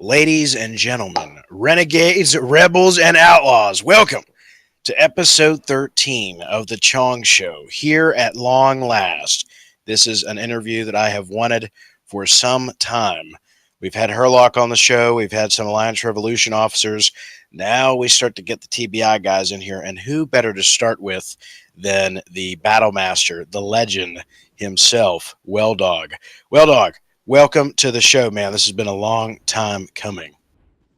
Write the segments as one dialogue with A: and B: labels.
A: Ladies and gentlemen, renegades, rebels, and outlaws, welcome to episode 13 of the Chong Show, here at long last. This is an interview that I have wanted for some time. We've had Herlock on the show, we've had some Alliance Revolution officers. Now we start to get the TBI guys in here, and who better to start with than the Battlemaster, the legend himself, Weldog. Weldog, welcome to the show, man. This has been a long time coming.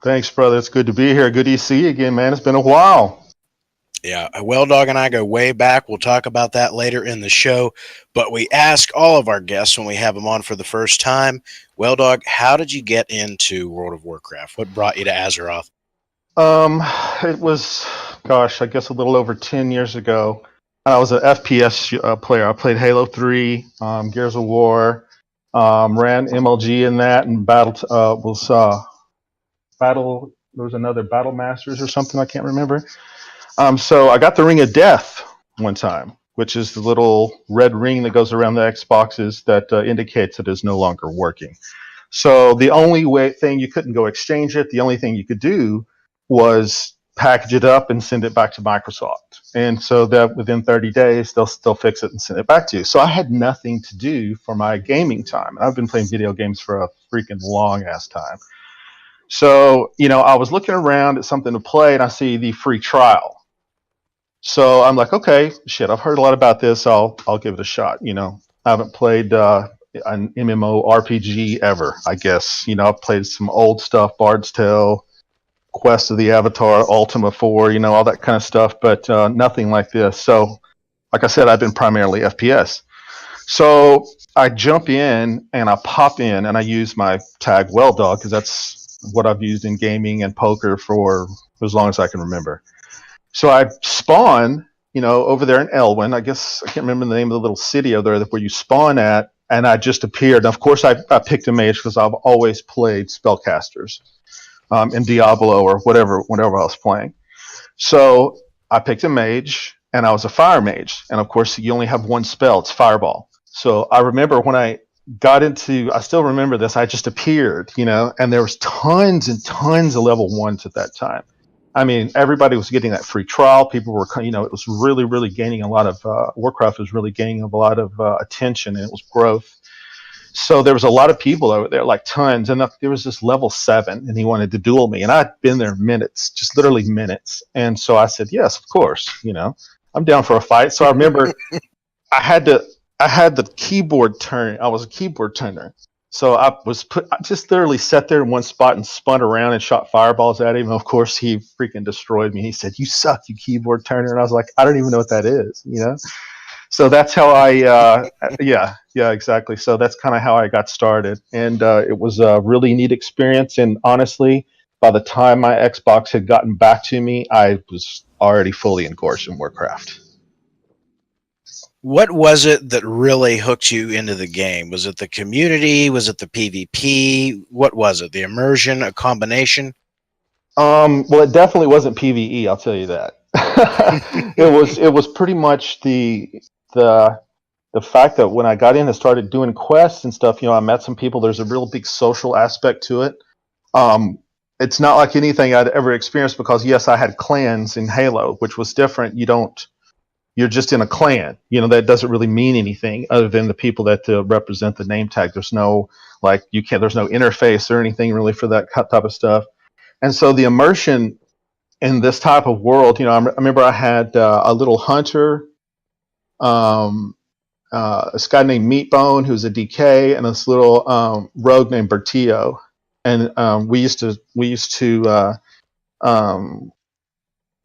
B: Thanks, brother. It's good to be here. Good to see you again, man. It's been a while.
A: Yeah, Weldog and I go way back. We'll talk about that later in the show. But we ask all of our guests when we have them on for the first time, Weldog, how did you get into World of Warcraft? What brought you to Azeroth?
B: It was, I guess a little over 10 years ago. I was an FPS player. I played Halo 3, Gears of War, ran MLG in that, and there was another Battlемasters or something, I can't remember. So I got the Ring of Death one time, which is the little red ring that goes around the Xboxes that indicates it is no longer working. So the only thing, you couldn't go exchange it. The only thing you could do was package it up and send it back to Microsoft. And so that within 30 days, they'll still fix it and send it back to you. So I had nothing to do for my gaming time. I've been playing video games for a freaking long ass time. So, I was looking around at something to play and I see the free trial. So I'm like, okay, shit, I've heard a lot about this. I'll give it a shot. I haven't played an MMO RPG ever, I guess. I've played some old stuff, Bard's Tale, Quest of the Avatar, Ultima 4, all that kind of stuff, but nothing like this. So, like I said, I've been primarily FPS. So I jump in and I pop in and I use my tag Weldog because that's what I've used in gaming and poker for as long as I can remember. So I spawn, over there in Elwyn. I guess I can't remember the name of the little city over there where you spawn at, and I just appeared. And of course, I picked a mage because I've always played spellcasters in Diablo or whatever, whenever I was playing. So I picked a mage, and I was a fire mage. And of course, you only have one spell. It's Fireball. So I remember when I still remember this, I just appeared, and there was tons and tons of level 1s at that time. I mean, everybody was getting that free trial. People were, it was really, really gaining a lot of, Warcraft was really gaining a lot of attention, and it was growth. So there was a lot of people over there, like tons. And there was this level 7, and he wanted to duel me. And I'd been there minutes, just literally minutes. And so I said, yes, of course, I'm down for a fight. So I remember I had the keyboard turn. I was a keyboard turner. So I just literally sat there in one spot and spun around and shot fireballs at him. And of course, he freaking destroyed me. He said, "You suck, you keyboard turner." And I was like, "I don't even know what that is," So that's how yeah, exactly. So that's kind of how I got started. And it was a really neat experience. And honestly, by the time my Xbox had gotten back to me, I was already fully engorged in Warcraft.
A: What was it that really hooked you into the game? Was it the community? Was it the PvP? What was it? The immersion? A combination?
B: Well, it definitely wasn't PvE. I'll tell you that. It was pretty much the fact that when I got in and started doing quests and stuff, I met some people. There's a real big social aspect to it. It's not like anything I'd ever experienced because yes, I had clans in Halo, which was different. You're just in a clan. That doesn't really mean anything other than the people that represent the name tag. There's no there's no interface or anything really for that type of stuff. And so the immersion in this type of world, I remember I had a little hunter, this guy named Meatbone, who's a DK, and this little rogue named Bertillo. And we used to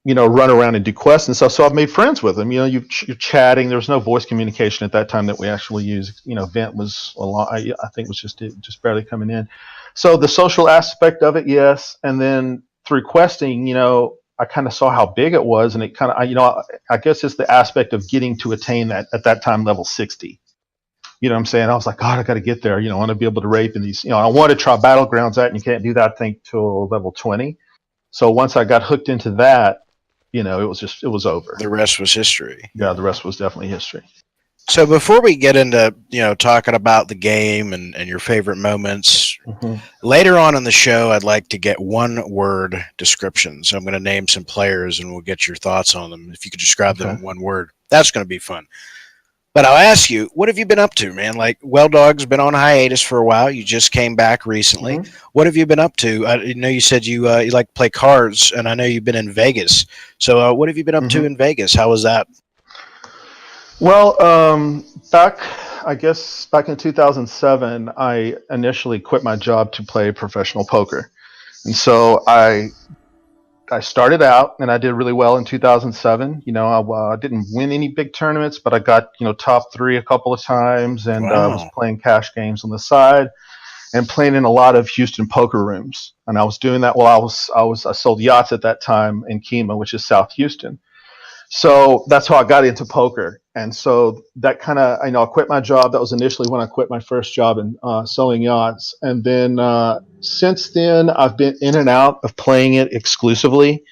B: run around and do quests and stuff. So I've made friends with them. You're chatting. There was no voice communication at that time that we actually used. Vent was a lot. I think was just barely coming in. So the social aspect of it, yes. And then through questing, I kind of saw how big it was, and it kind of, I guess it's the aspect of getting to attain that at that time level 60. You know what I'm saying? I was like, God, I got to get there. I want to be able to rape in these. I want to try Battlegrounds and you can't do that, I think, till level 20. So once I got hooked into that, it was over.
A: The rest was history.
B: Yeah, the rest was definitely history.
A: So before we get into, talking about the game and your favorite moments, Badmaster.
B: Hmm.
A: Later on in the show, I'd like to get one-word descriptions. So I'm going to name some players, and we'll get your thoughts on them. If you could describe them
B: Okay.
A: in one word, that's going to be fun. But I'll ask you, what have you been up to, man? Like, Weldog's been on hiatus for a while. You just came back recently.
B: Hmm.
A: What have you been up to? I know you said you like to play cards, and I know you've been in Vegas. So, what have you been up to
B: Hmm.
A: in Vegas? How was that?
B: Well, I guess back in 2007, I initially quit my job to play professional poker. And so I started out and I did really well in 2007. I didn't win any big tournaments, but I got, top three a couple of times, and was
A: Wow.
B: playing cash games on the side and playing in a lot of Houston poker rooms. And I was doing that while I sold yachts at that time in Kima, which is South Houston. So that's how I got into poker. And so that kind of, I quit my job. That was initially when I quit my first job in selling yachts. And then since then, I've been in and out of playing it exclusively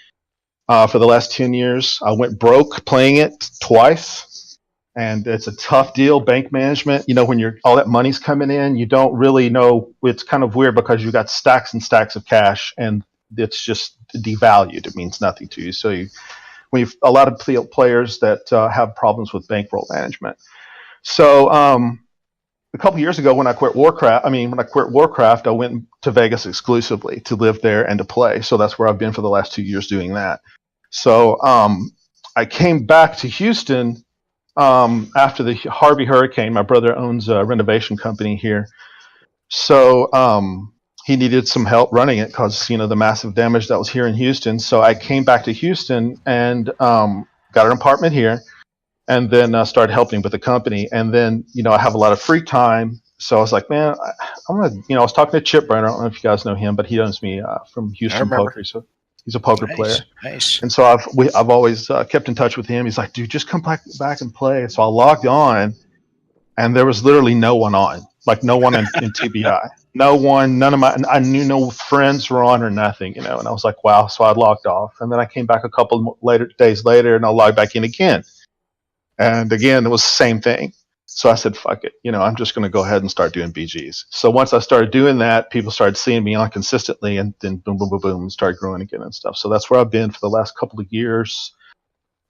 B: for the last 10 years. I went broke playing it twice. And it's a tough deal, bank management. When all that money's coming in, you don't really know. It's kind of weird because you got stacks and stacks of cash, and it's just devalued. It means nothing to you. So we've a lot of players that have problems with bankroll management. So a couple years ago, when I quit Warcraft, I went to Vegas exclusively to live there and to play. So that's where I've been for the last 2 years doing that. So I came back to Houston after the Harvey hurricane. My brother owns a renovation company here, so he needed some help running it because the massive damage that was here in Houston. So I came back to Houston and got an apartment here, and then started helping with the company. And then I have a lot of free time, so I was like, man, I'm gonna. I was talking to Chip Brenner. I don't know if you guys know him, but he owns me from
A: I
B: Houston
A: remember.
B: Poker. So he's a poker player.
A: Nice. Nice.
B: And so I've always kept in touch with him. He's like, dude, just come back and play. So I logged on, and there was literally no one on, like no one in TBI, no one, none of I knew no friends were on or nothing, and I was like, wow. So I logged off, and then I came back a couple days later, and I logged back in again, and again it was the same thing. So I said, fuck it, I'm just going to go ahead and start doing BGs. So once I started doing that, people started seeing me on consistently, and then boom, boom, boom, boom, started growing again and stuff. So that's where I've been for the last couple of years,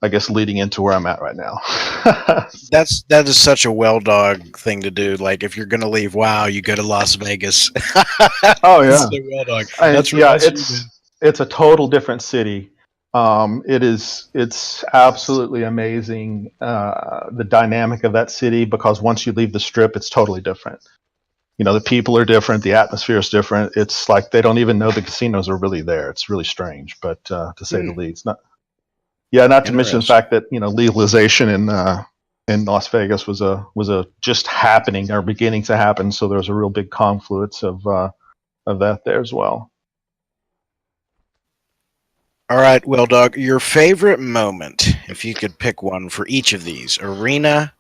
B: I guess, leading into where I'm at right now.
A: That is such a Weldog thing to do. Like, if you're gonna leave WoW, you go to Las Vegas.
B: Oh
A: This
B: yeah,
A: is a Weldog.
B: and
A: That's real
B: yeah,
A: nice of you, man.
B: it's a total different city. It's absolutely amazing, the dynamic of that city, because once you leave the strip, it's totally different. The people are different, the atmosphere is different. It's like they don't even know the casinos are really there. It's really strange, but to say the least. Not to mention the
A: Interesting.
B: fact that legalization in Las Vegas was a just happening or beginning to happen. So there was a real big confluence of that there as well.
A: All right, Weldog, your favorite moment, if you could pick one for each of these: arena,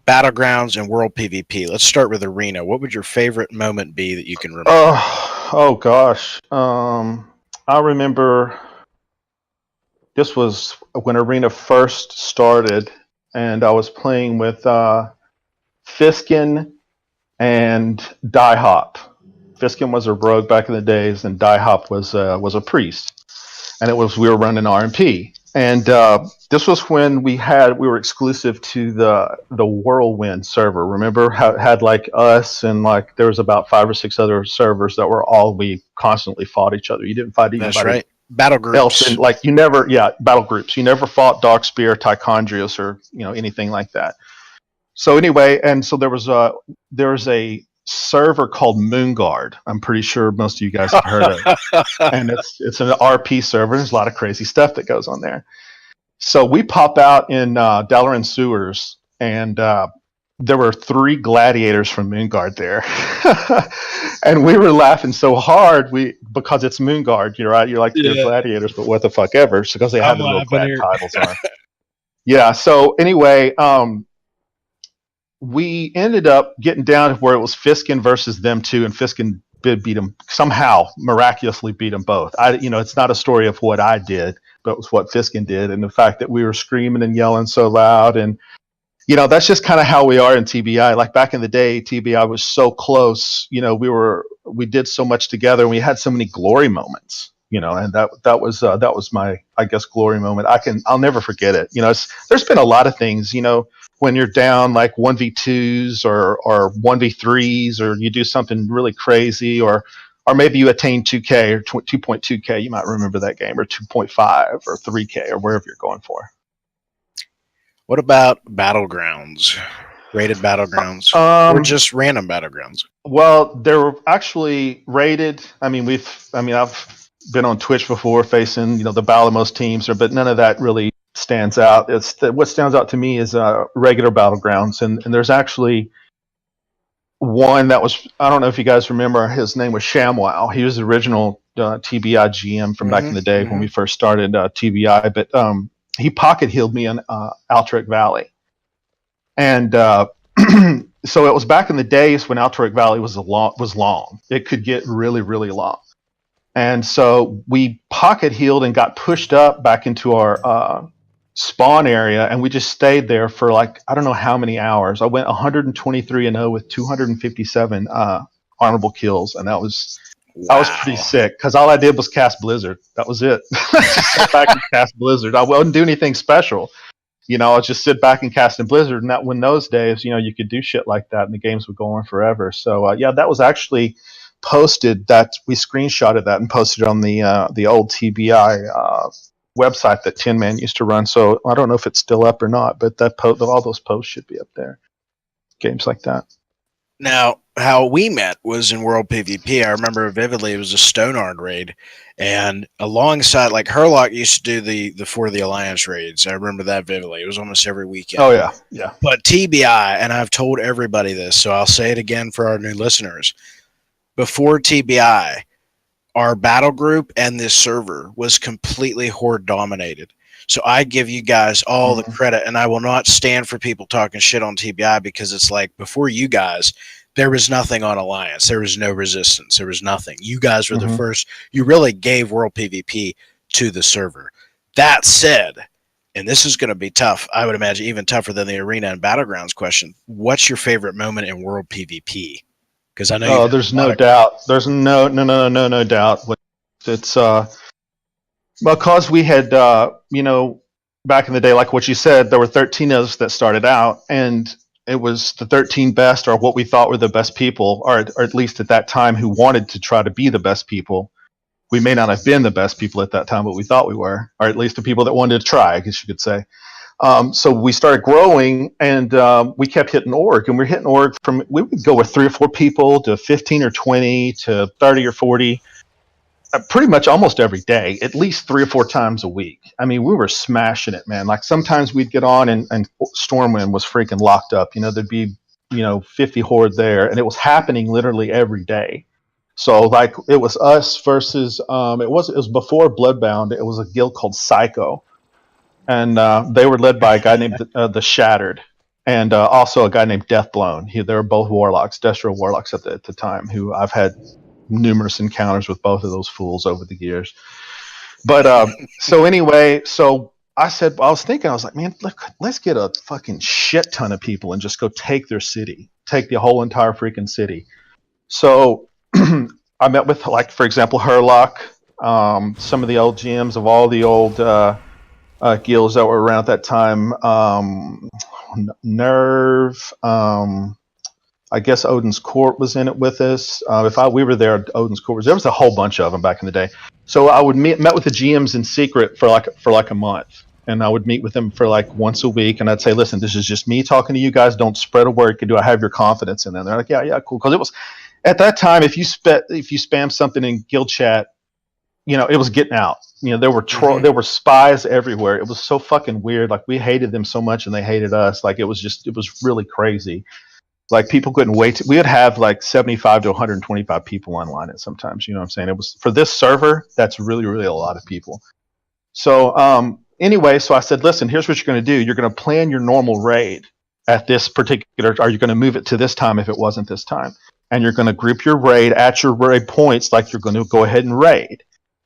A: battlegrounds, and world PvP. Let's start with arena. What would your favorite moment be that you can remember?
B: Oh gosh. I remember this was when Arena first started, and I was playing with Fiskin and Die-Hop. Fiskin was a rogue back in the days, and Die-Hop was a priest, and we were running RMP. And this was when we were exclusive to the Whirlwind server. Remember how it had like us, and like there was about 5 or 6 other servers that we constantly fought each other. You didn't fight
A: That's
B: anybody
A: right. Battle
B: else,
A: groups.
B: and like you never, battle groups. You never fought Dog Spear, Tichondrius, or anything like that. So anyway, and so there was a server called Moonguard. I'm pretty sure most of you guys have heard of, and it's an RP server. There's a lot of crazy stuff that goes on there. So we pop out in Dalaran sewers, and there were 3 gladiators from Moonguard there, and we were laughing so hard because it's Moonguard. You're right. You're like, they're
A: Yeah,
B: gladiators, but what the fuck ever? Because they
A: I'm
B: had the real
A: laughing
B: glad
A: here.
B: titles on. Yeah. So anyway, we ended up getting down to where it was Fiskin versus them two, and Fiskin beat them somehow, miraculously beat them both. It's not a story of what I did, but it was what Fiskin did, and the fact that we were screaming and yelling so loud, and that's just kind of how we are in TBI. Like back in the day, TBI was so close. We did so much together, and we had so many glory moments. And that was my, I guess, glory moment. I'll never forget it. There's been a lot of things. When you're down like 1v2s or 1v3s, or you do something really crazy, or maybe you attain 2K or 2.2K. You might remember that game, or 2.5 or 3K, or wherever you're going for.
A: What about battlegrounds? Rated battlegrounds, or just random battlegrounds?
B: Well, they're actually rated. I've been on Twitch before facing the Battlemaster teams, but none of that really stands out. What stands out to me is regular battlegrounds, and there's actually one that was, I don't know if you guys remember, his name was ShamWow. He was the original TBI GM from back in the day when we first started TBI, but he pocket healed me in Alterac Valley. And so it was back in the days when Alterac Valley was long. It could get really, really long. And so we pocket healed and got pushed up back into our spawn area, and we just stayed there for like, I don't know how many hours. I went 123-0 with 257 honorable kills, and that was pretty sick, because all I did was cast Blizzard. That was it. Just sit back and cast Blizzard. I wouldn't do anything special. I'd just sit back and cast in Blizzard, and when those days, you could do shit like that, and the games would go on forever. So that was actually posted. That we screenshotted that and posted it on the old TBI website that Tin Man used to run. So I don't know if it's still up or not, but all those posts should be up there. Games like that.
A: Now, how we met was in World PvP. I remember vividly it was a Stonard raid, and alongside, like, Herlock used to do the For the Alliance raids. I remember that vividly. It was almost every weekend.
B: Oh yeah.
A: But TBI, and I've told everybody this, so I'll say it again for our new listeners. Before TBI, our battle group and this server was completely horde dominated. So I give you guys all the credit, and I will not stand for people talking shit on TBI, because it's like, before you guys, there was nothing on Alliance. There was no resistance. There was nothing. You guys were the first. You really gave World PvP to the server. That said, and this is going to be tough, I would imagine even tougher than the Arena and Battlegrounds question, what's your favorite moment in World PvP? Because I know.
B: Oh, there's no doubt. There's no doubt. It's because we had, back in the day, like what you said, there were 13 of us that started out, and it was the 13 best, or what we thought were the best people, or at least at that time, who wanted to try to be the best people. We may not have been the best people at that time, but we thought we were, or at least the people that wanted to try, I guess you could say. So we started growing, and we kept hitting org, and we were hitting org we would go with 3 or 4 people to 15 or 20 to 30 or 40. Pretty much almost every day, at least 3 or 4 times a week. I mean, we were smashing it, man. Like, sometimes we'd get on and Stormwind was freaking locked up. There'd be, 50 horde there, and it was happening literally every day. So, like, it was us versus, it was before Bloodbound. It was a guild called Psycho, and they were led by a guy named the Shattered, and also a guy named Deathblown. They were both warlocks, Destro warlocks at the time, who I've had numerous encounters with both of those fools over the years. But so anyway, so I was like, man, let's get a fucking shit ton of people and just go take their city, take the whole entire freaking city. So I met with, like, for example, Herlock, some of the old GMs of all the old guilds that were around at that time, Nerve, I guess Odin's Court was in it with us. We were there at Odin's Court, there was a whole bunch of them back in the day. So I would met with the GMs in secret for like a month, and I would meet with them for like once a week, and I'd say, listen, this is just me talking to you guys. Don't spread a word. Do I have your confidence in them? They're like, yeah, cool. Because it was at that time, if you spam something in guild chat, it was getting out. There were spies everywhere. It was so fucking weird. Like, we hated them so much, and they hated us. Like, it was really crazy. Like, people couldn't wait. We would have like 75 to 125 people online at sometimes. You know what I'm saying? It was, for this server, that's really, really a lot of people. So anyway, so I said, listen, here's what you're going to do. You're going to plan your normal raid at this particular, or you're going to move it to this time if it wasn't this time. And you're going to group your raid at your raid points, like you're going to go ahead and raid.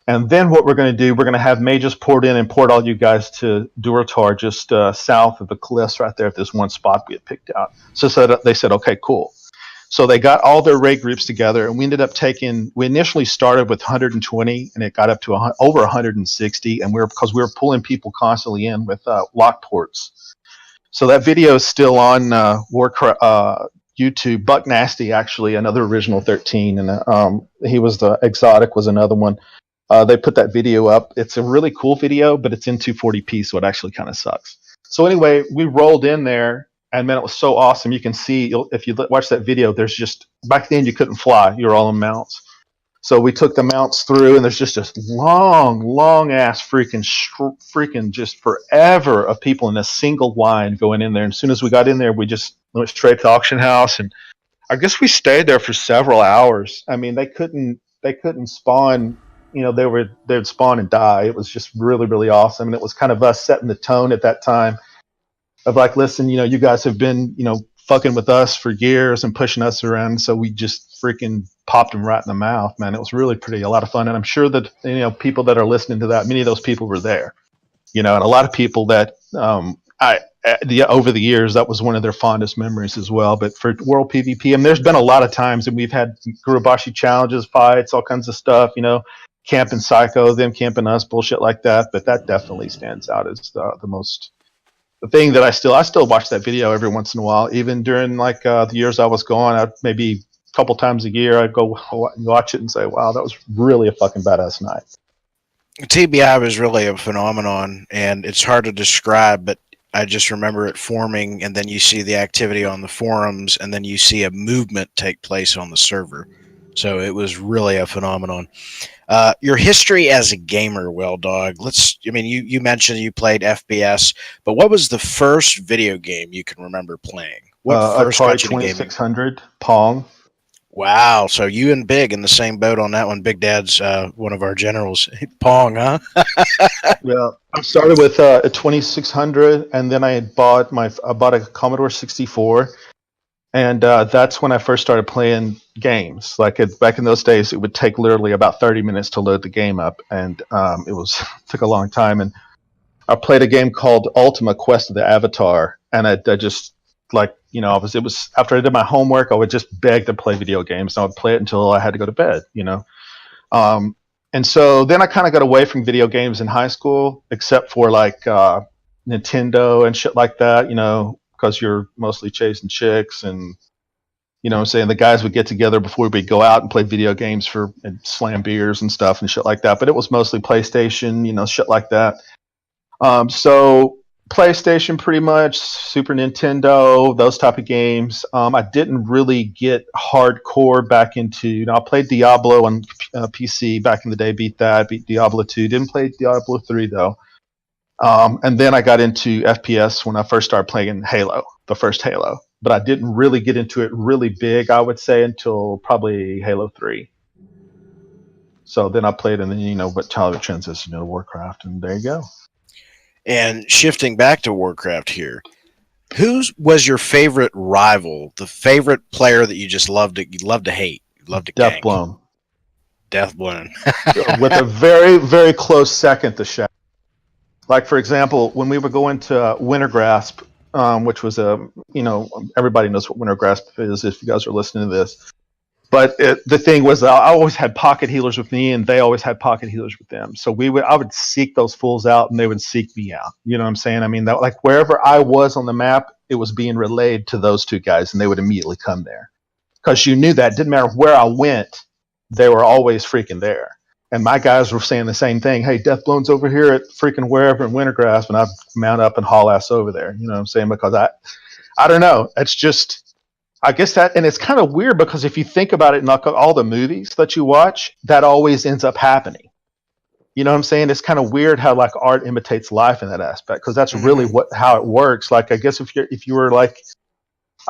B: And then what we're going to do, we're going to have mages poured in and port all you guys to Durotar, just south of the cliffs right there at this one spot we had picked out. So they said, okay, cool. So they got all their raid groups together, and we ended up we initially started with 120, and it got up to over 160, and because we were pulling people constantly in with lock ports. So that video is still on Warcraft YouTube. Buck Nasty, actually, another original 13, and he was the Exotic was another one. They put that video up. It's a really cool video, but it's in 240p, so it actually kind of sucks. So anyway, we rolled in there, and man, it was so awesome. You can see, if you watch that video, there's just, back then you couldn't fly. You were all in mounts. So we took the mounts through, and there's just this long ass freaking just forever of people in a single line going in there. And as soon as we got in there, we just went straight to the auction house, and I guess we stayed there for several hours. I mean, they couldn't spawn. They'd spawn and die. It was just really, really awesome. And it was kind of us setting the tone at that time of like, listen, you guys have been, fucking with us for years and pushing us around. So we just freaking popped them right in the mouth, man. It was really a lot of fun. And I'm sure that, people that are listening to that, many of those people were there, and a lot of people that, over the years, that was one of their fondest memories as well. But for World PvP, there's been a lot of times, and we've had Gurubashi challenges, fights, all kinds of stuff, camping Psycho, them camping us, bullshit like that. But that definitely stands out as the thing that I still watch that video every once in a while, even during the years I was gone. I'd maybe a couple times a year I'd go watch it and say, wow, that was really a fucking badass night.
A: TBI was really a phenomenon, and it's hard to describe, but I just remember it forming, and then you see the activity on the forums, and then you see a movement take place on the server. So it was really a phenomenon. Your history as a gamer, Weldog. You mentioned you played FPS, but what was the first video game you can remember playing? What first
B: Atari
A: got you to gaming?
B: 2600, Pong.
A: Wow, so you and Big in the same boat on that one. Big Dad's one of our generals. Pong, huh?
B: Yeah, I started with a 2600, and then I bought a Commodore 64. And that's when I first started playing games. Back in those days, it would take literally about 30 minutes to load the game up, and it took a long time. And I played a game called Ultima Quest of the Avatar, and I just it was after I did my homework, I would just beg to play video games, and I would play it until I had to go to bed. And so then I kind of got away from video games in high school, except for Nintendo and shit like that. Because you're mostly chasing chicks, and I'm saying the guys would get together before we'd go out and play video games and slam beers and stuff and shit like that. But it was mostly PlayStation, shit like that. So PlayStation pretty much, Super Nintendo, those type of games. I didn't really get hardcore back into, I played Diablo on PC back in the day, beat Diablo 2. Didn't play Diablo 3 though. And then I got into FPS when I first started playing Halo, the first Halo. But I didn't really get into it really big, I would say, until probably Halo 3. So then I played, and then, but Tyler transitioned to Warcraft, and there you go.
A: And shifting back to Warcraft here, who was your favorite rival, the favorite player that you just loved to hate, you loved to gank?
B: Deathblown.
A: Deathblown.
B: With a very, very close second to Shadow. Like, for example, when we were going to Wintergrasp, which was everybody knows what Wintergrasp is if you guys are listening to this. But the thing was, I always had pocket healers with me, and they always had pocket healers with them. So I would seek those fools out, and they would seek me out. You know what I'm saying? Wherever I was on the map, it was being relayed to those two guys, and they would immediately come there. Because you knew that. It didn't matter where I went, they were always freaking there. And my guys were saying the same thing. Hey, Deathblown's over here at freaking wherever in Wintergrasp, and I'd mount up and haul ass over there. You know what I'm saying? Because I don't know. It's just, I guess and it's kind of weird because if you think about it in all the movies that you watch, that always ends up happening. You know what I'm saying? It's kind of weird how art imitates life in that aspect, because that's really how it works. I guess if you were I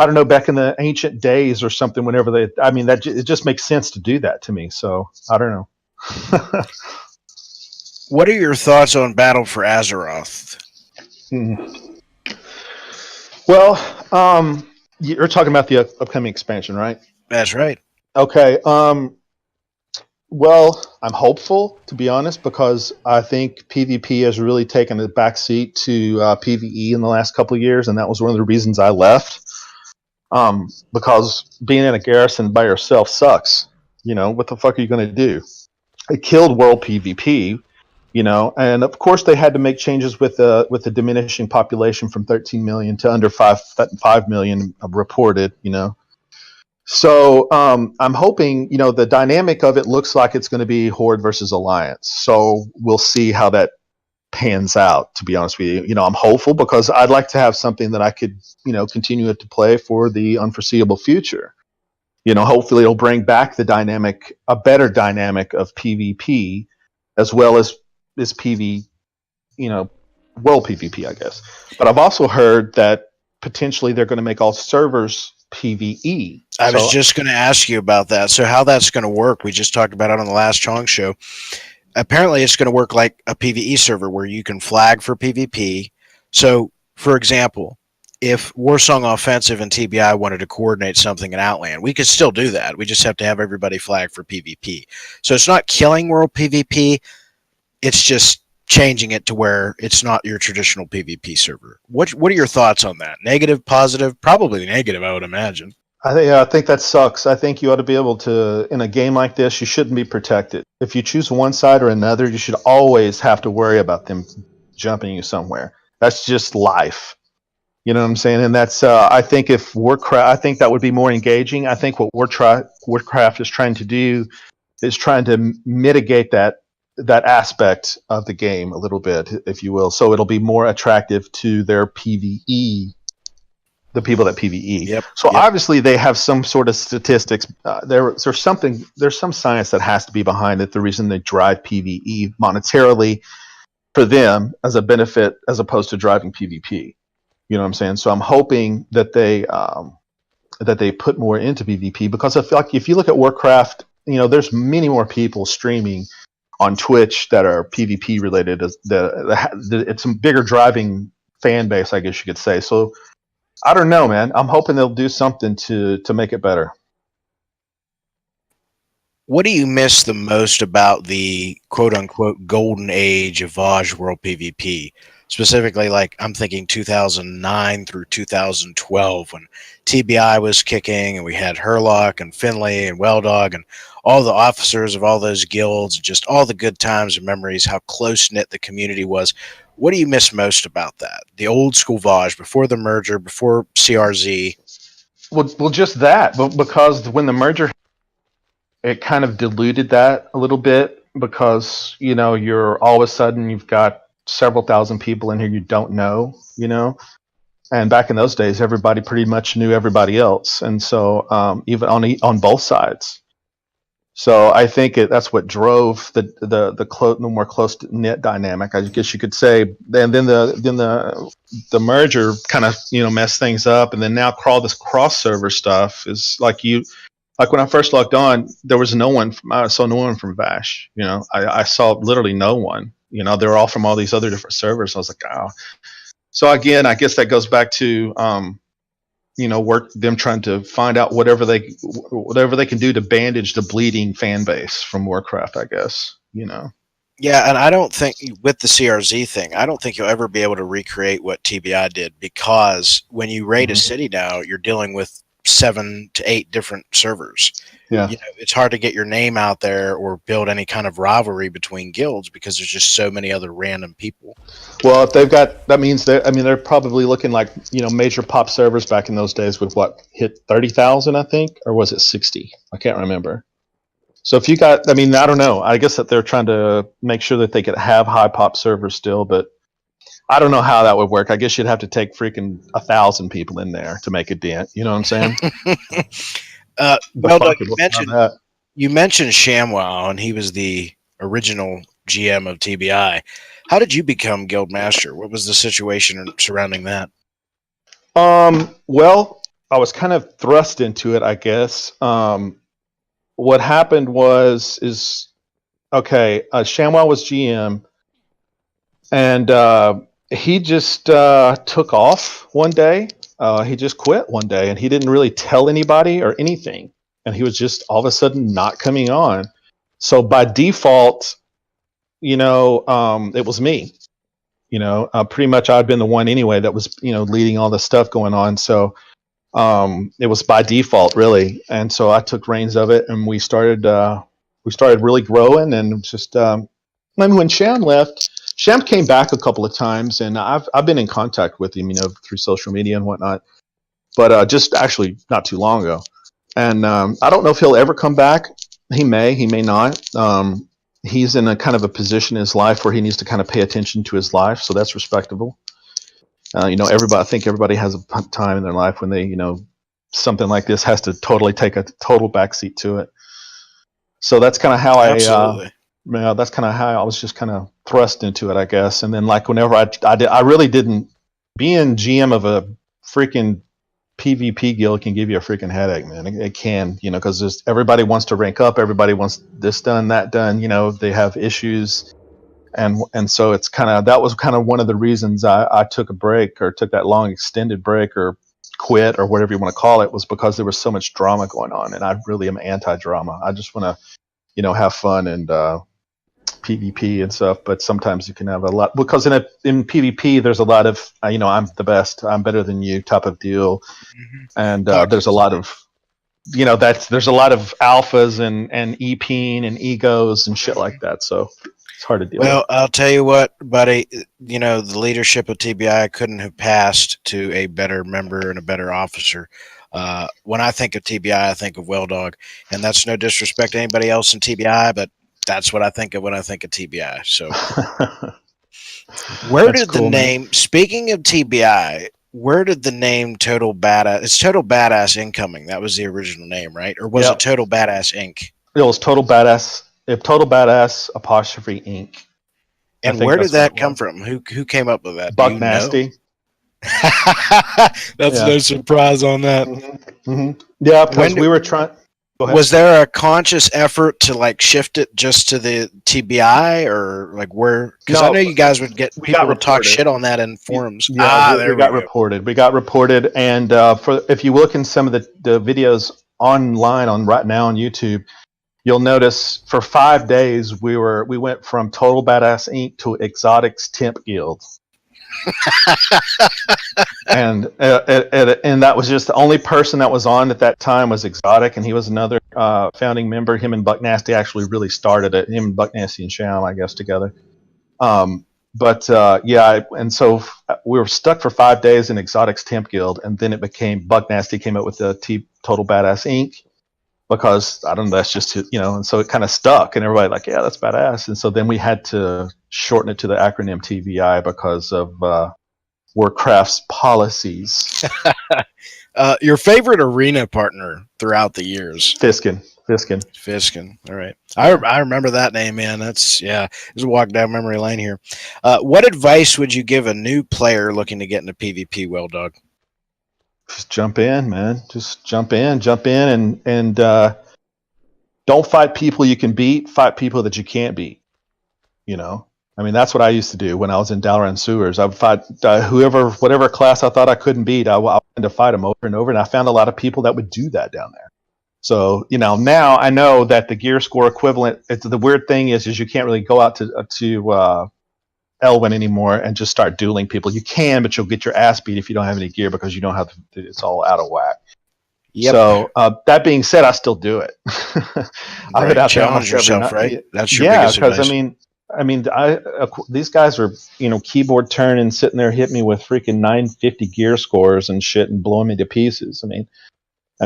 B: don't know, back in the ancient days or something, whenever it just makes sense to do that to me. So I don't know.
A: What are your thoughts on Battle for Azeroth?
B: Well, you're talking about the upcoming expansion, right?
A: That's right.
B: Okay. Well, I'm hopeful, to be honest, because I think PvP has really taken a backseat to PvE in the last couple of years, and that was one of the reasons I left. Because being in a garrison by yourself sucks. You know, what the fuck are you going to do? It killed World PvP, you know, and of course they had to make changes with the diminishing population from 13 million to under 5 million reported, you know. So I'm hoping, you know, the dynamic of it looks like it's going to be Horde versus Alliance. So we'll see how that pans out, to be honest with you. You know, I'm hopeful because I'd like to have something that I could, you know, continue to play for the unforeseeable future. You know, hopefully it'll bring back the dynamic, a better dynamic of PvP as well as PV, you know, world PvP, I guess. But I've also heard that potentially they're going to make all servers PvE.
A: I was
B: So
A: just going to ask you about that. So how that's going to work? We just talked about it on the last Chong Show. Apparently, it's going to work like a PvE server where you can flag for PvP. So, for example, if Warsong Offensive and TBI wanted to coordinate something in Outland, we could still do that. We just have to have everybody flag for PvP. So it's not killing world PvP. It's just changing it to where it's not your traditional PvP server. What are your thoughts on that? Negative, positive? Probably negative, I would imagine.
B: I think that sucks. I think you ought to be able to, in a game like this, you shouldn't be protected. If you choose one side or another, you should always have to worry about them jumping you somewhere. That's just life. You know what I'm saying? And that's, I think if Warcraft, I think that would be more engaging. I think what Warcraft is trying to do is trying to mitigate that aspect of the game a little bit, if you will. So it'll be more attractive to their PvE, the people that PvE.
A: Yep.
B: So
A: Yep.
B: obviously they have some sort of statistics. There's some science that has to be behind it. The reason they drive PvE monetarily for them as a benefit, as opposed to driving PvP. You know what I'm saying? So I'm hoping that they put more into PvP, because I feel like if you look at Warcraft, you know, there's many more people streaming on Twitch that are PvP related. It's a bigger driving fan base, I guess you could say. So I don't know, man. I'm hoping they'll do something to make it better.
A: What do you miss the most about the quote unquote golden age of Vaj World PvP? Specifically, like I'm thinking 2009 through 2012 when TBI was kicking and we had Herlock and Finley and Weldog and all the officers of all those guilds, just all the good times and memories, how close knit the community was. What do you miss most about that? The old school Vaj before the merger, before CRZ?
B: Well, just that, but because when the merger, it kind of diluted that a little bit, because you know you're all of a sudden you've got several thousand people in here you don't know, you know. And back in those days, everybody pretty much knew everybody else, and so even on both sides. So I think that's what drove the more close knit dynamic, I guess you could say. And then the merger kind of, you know, messed things up, and then now this cross server stuff is like when I first logged on, there was no one. I saw no one from Vash. You know, I saw literally no one. You know, they were all from all these other different servers. I was like, oh. So again, I guess that goes back to you know, them trying to find out whatever they can do to bandage the bleeding fan base from Warcraft, I guess, you know.
A: Yeah, and I don't think with the CRZ thing, I don't think you'll ever be able to recreate what TBI did, because when you raid a city now, you're dealing with 7 to 8 different servers.
B: Yeah.
A: You know, it's hard to get your name out there or build any kind of rivalry between guilds because there's just so many other random people.
B: Well, if they've got, that means they're probably looking like, you know, major pop servers back in those days with what hit 30,000, I think, or was it 60? I can't remember. So if you got, I mean, I don't know. I guess that they're trying to make sure that they could have high pop servers still, but I don't know how that would work. I guess you'd have to take freaking 1,000 people in there to make a dent. You know what I'm saying?
A: Well, Doug, you mentioned ShamWow, and he was the original GM of TBI. How did you become guild master? What was the situation surrounding that?
B: Well, I was kind of thrust into it, I guess. What happened was ShamWow was GM, and he just took off one day. He just quit one day, and he didn't really tell anybody or anything. And he was just all of a sudden not coming on. So by default, it was me. Pretty much I'd been the one anyway that was leading all the stuff going on. So it was by default really, and so I took reins of it, and we started really growing, and just when Sham left. Sham came back a couple of times, and I've been in contact with him, through social media and whatnot. But just actually not too long ago, and I don't know if he'll ever come back. He may not. He's in a kind of a position in his life where he needs to kind of pay attention to his life, so that's respectable. Everybody. I think everybody has a time in their life when they, something like this has to totally take a total backseat to it. So that's kind of how
A: Absolutely.
B: that's kind of how I was just kind of thrust into it, I guess. And then like whenever I really didn't. Being GM of a freaking PvP guild can give you a freaking headache, man. It can, because everybody wants to rank up, everybody wants this done, that done. They have issues, and so it's that was kind of one of the reasons I took a break, or took that long extended break, or quit, or whatever you want to call it, was because there was so much drama going on, and I really am anti-drama. I just want to, have fun and PvP and stuff, but sometimes you can have a lot, because in PvP there's a lot of I'm the best, I'm better than you type of deal, and there's a lot of there's a lot of alphas and EPing and egos and shit like that, so it's hard to deal with.
A: Well, I'll tell you what, buddy, the leadership of TBI couldn't have passed to a better member and a better officer. When I think of TBI, I think of Weldog, and that's no disrespect to anybody else in TBI, but that's what I think of when I think of TBI. So, where did the name? Man. Speaking of TBI, where did the name Total Badass? It's Total Badass Incoming. That was the original name, right? Or was it Total Badass Inc?
B: It was Total Badass. Total Badass apostrophe Inc.
A: And where did that come from? Who came up with that?
B: Buck Nasty.
A: That's no surprise on that.
B: Mm-hmm. Mm-hmm. Yeah, because we were trying.
A: Was there a conscious effort to shift it just to the TBI, or where? Because I know you guys would get people would talk shit on that in forums.
B: Yeah, we got reported. We got reported, and if you look in some of the videos online right now on YouTube, you'll notice for 5 days we went from Total Badass Inc. to Exotics Temp Guild. and that was just the only person that was on at that time was Exotic, and he was another founding member. Him and Buck Nasty actually really started it. Him and Buck Nasty and Sham, I guess, together. And so we were stuck for 5 days in Exotic's Temp Guild, and then it became Buck Nasty came up with the Total Badass Inc. Because I don't know, that's just and so it kind of stuck, and everybody yeah, that's badass. And so then we had to shorten it to the acronym TVI because of Warcraft's policies.
A: Your favorite arena partner throughout the years?
B: Fiskin.
A: All right, I remember that name, man. That's There's a walk down memory lane here. What advice would you give a new player looking to get into PvP, Weldog?
B: Just jump in, man. Just jump in, and don't fight people you can beat. Fight people that you can't beat. I mean, that's what I used to do when I was in Dalaran Sewers. I would fight whatever class I thought I couldn't beat. I wanted to fight them over and over, and I found a lot of people that would do that down there. So now I know that the gear score equivalent. The weird thing is you can't really go out to Elwyn anymore and just start dueling people. You can, but you'll get your ass beat if you don't have any gear, because you don't have it's all out of whack. Yep. So that being said, I still do it. I've been out
A: challenge yourself, right? That's your biggest advice.
B: Because these guys are keyboard turning, sitting there hitting me with freaking 950 gear scores and shit and blowing me to pieces. I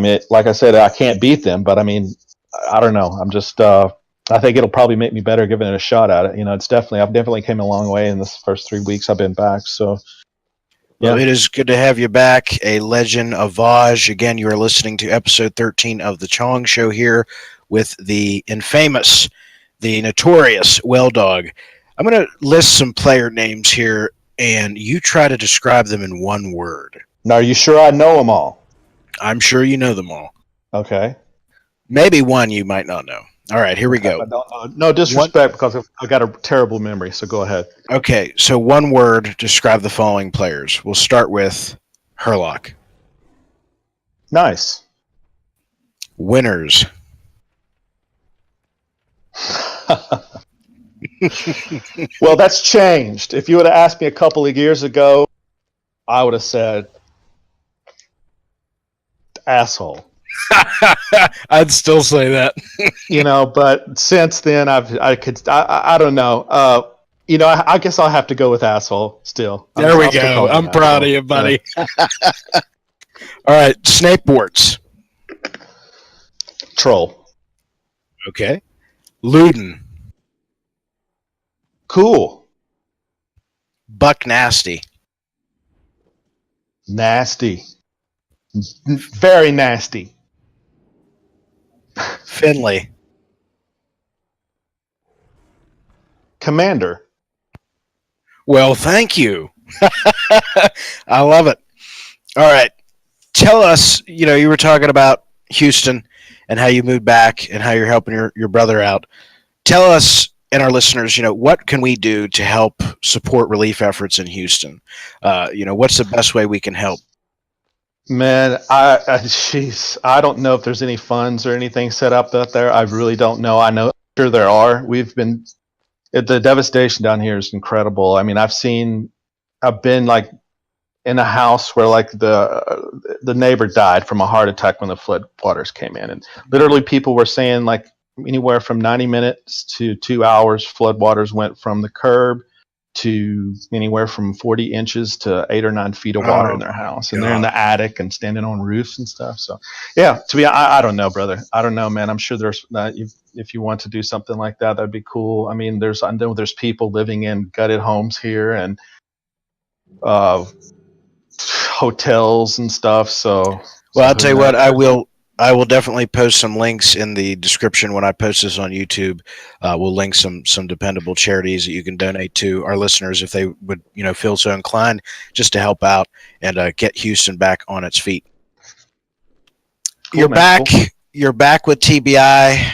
B: mean, like I said, I can't beat them, but I don't know. I'm just I think it'll probably make me better giving it a shot at it. I've definitely came a long way in this first 3 weeks I've been back. So,
A: yeah. Well, it is good to have you back, a legend of Vaj. Again, you are listening to episode 13 of the Chong Show here with the infamous, the notorious Weldog. I'm going to list some player names here, and you try to describe them in one word.
B: Now, are you sure I know them all?
A: I'm sure you know them all.
B: Okay.
A: Maybe one you might not know. All right, here we go.
B: No disrespect, because I've got a terrible memory, so go ahead.
A: Okay, so one word, describe the following players. We'll start with Herlock.
B: Nice.
A: Winners.
B: Well, that's changed. If you would have asked me a couple of years ago, I would have said asshole.
A: I'd still say that.
B: But since then I don't know. I guess I'll have to go with asshole still.
A: There we
B: I'll still
A: go.
B: call him
A: I'm proud of
B: asshole.
A: you, buddy. All right, Snapeworts.
B: Troll.
A: Okay. Luden.
B: Cool.
A: Buck Nasty.
B: Nasty. Very nasty.
A: Finley.
B: Commander.
A: Well, thank you. I love it. All right. Tell us, you were talking about Houston and how you moved back and how you're helping your brother out. Tell us and our listeners, what can we do to help support relief efforts in Houston? What's the best way we can help?
B: Man, I don't know if there's any funds or anything set up out there. I really don't know. I know sure there are. The devastation down here is incredible. I mean, I've been like in a house where like the neighbor died from a heart attack when the flood waters came in, and literally people were saying like anywhere from 90 minutes to 2 hours flood waters went from the curb to anywhere from 40 inches to 8 or 9 feet of water in their house, and they're in the attic and standing on roofs and stuff. So yeah, I don't know, brother. I don't know, man. I'm sure there's if you want to do something like that, that'd be cool. I mean, I know there's people living in gutted homes here and hotels and stuff. So
A: I'll tell you what, I will definitely post some links in the description when I post this on YouTube. We'll link some dependable charities that you can donate to our listeners if they would, feel so inclined, just to help out and get Houston back on its feet. Cool, you're back. Cool. You're back with TBI.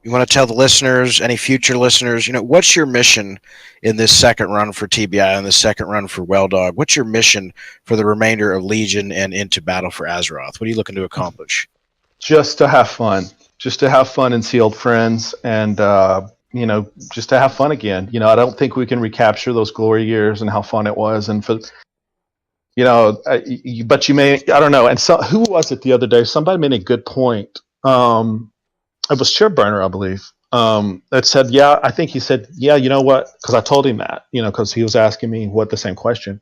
A: You want to tell the listeners, any future listeners, what's your mission in this second run for TBI and the second run for Weldog? What's your mission for the remainder of Legion and into Battle for Azeroth? What are you looking to accomplish?
B: Just to have fun. Just to have fun and see old friends and, just to have fun again. I don't think we can recapture those glory years and how fun it was. And for, but you may, I don't know. And so, who was it the other day? Somebody made a good point. It was Chairburner, I believe, that said, yeah, I think he said, yeah, you know what? Because I told him that, because he was asking me the same question.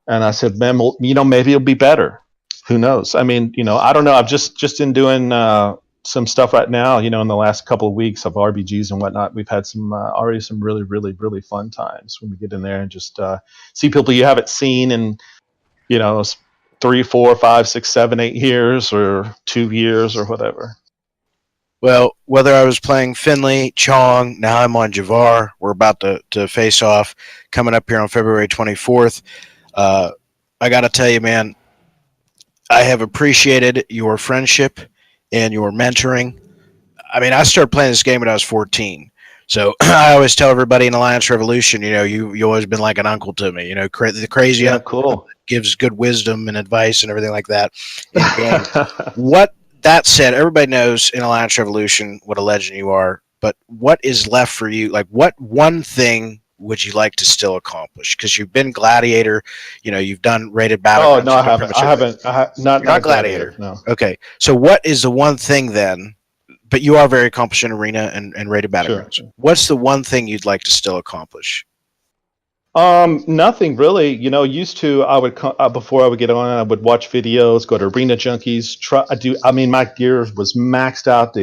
B: And I said, man, well, maybe it'll be better. Who knows? I mean, I don't know. I've just in doing some stuff right now, in the last couple of weeks of RBGs and whatnot. We've had already some really, really, really fun times when we get in there and just see people you haven't seen in, 3, 4, 5, 6, 7, 8 years or 2 years or whatever.
A: Well, whether I was playing Finley, Chong, now I'm on Javar. We're about to face off coming up here on February 24th. I got to tell you, man, I have appreciated your friendship and your mentoring. I mean, I started playing this game when I was 14. So I always tell everybody in Alliance Revolution, you always been like an uncle to me. The crazy uncle
B: cool.
A: Gives good wisdom and advice and everything like that. What that said, everybody knows in Alliance Revolution what a legend you are, but what is left for you? Like, what one thing would you like to still accomplish? Because you've been Gladiator, you've done rated battle.
B: Oh, no, I haven't. Not Gladiator. No.
A: Okay. So what is the one thing then, but you are very accomplished in Arena and rated battlegrounds. Sure. What's the one thing you'd like to still accomplish?
B: Nothing really. Used to I would before I would get on, I would watch videos, go to Arena Junkies. My gear was maxed out.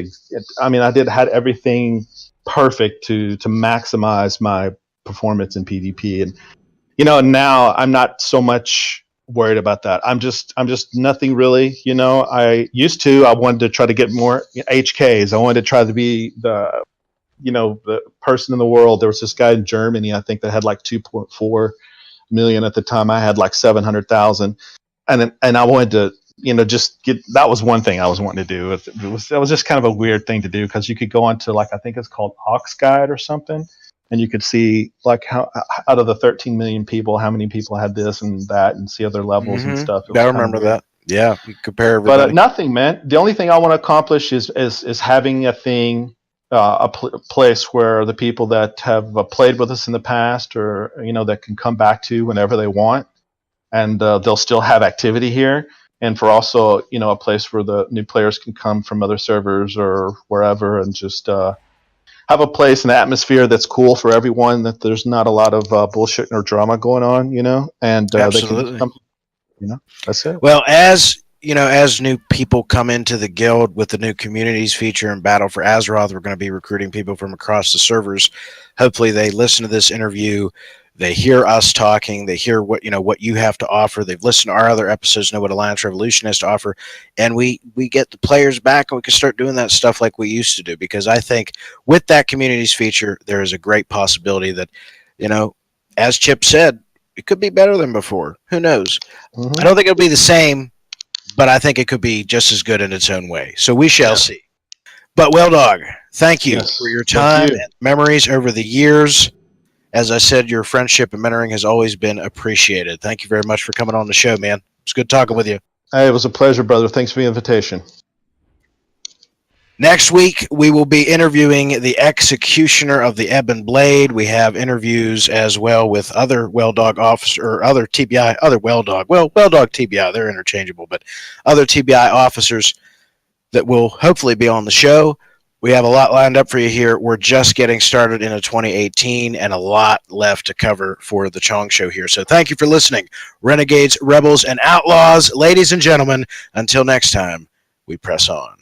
B: I had everything perfect to maximize my performance in PvP, and now I'm not so much worried about that. I'm just nothing really. I wanted to try to get more HKs. I wanted to try to be the person in the world. There was this guy in Germany, I think, that had like 2.4 million at the time. I had like 700,000, and I wanted to, just get. That was one thing I was wanting to do. That was just kind of a weird thing to do because you could go onto like I think it's called Ox Guide or something, and you could see like how out of the 13 million people, how many people had this and that, and see other levels and stuff.
A: I remember that. Yeah, you compare everybody.
B: But nothing, man. The only thing I want to accomplish is having a thing place where the people that have played with us in the past, or that can come back to whenever they want, and they'll still have activity here. And for also, a place where the new players can come from other servers or wherever, and just have a place, an atmosphere that's cool for everyone. That there's not a lot of bullshit or drama going on, and they can
A: Absolutely.
B: come. That's it.
A: Well, as new people come into the guild with the new communities feature and Battle for Azeroth, we're going to be recruiting people from across the servers. Hopefully, they listen to this interview. They hear us talking. They hear what you have to offer. They've listened to our other episodes, know what Alliance Revolution has to offer, and we get the players back, and we can start doing that stuff like we used to do. Because I think with that communities feature, there is a great possibility that, as Chip said, it could be better than before. Who knows?
B: Mm-hmm.
A: I don't think it'll be the same, but I think it could be just as good in its own way. So we shall see. But Weldog, thank you for your time and memories over the years. As I said, your friendship and mentoring has always been appreciated. Thank you very much for coming on the show, man. It's good talking with you.
B: Hey, it was a pleasure, brother. Thanks for the invitation.
A: Next week, we will be interviewing the executioner of the Ebon Blade. We have interviews as well with other Weldog officers, or other TBI, other Weldog. Well, Weldog TBI, they're interchangeable, but other TBI officers that will hopefully be on the show. We have a lot lined up for you here. We're just getting started into 2018 and a lot left to cover for the Chong Show here. So thank you for listening. Renegades, Rebels, and Outlaws, ladies and gentlemen, until next time, we press on.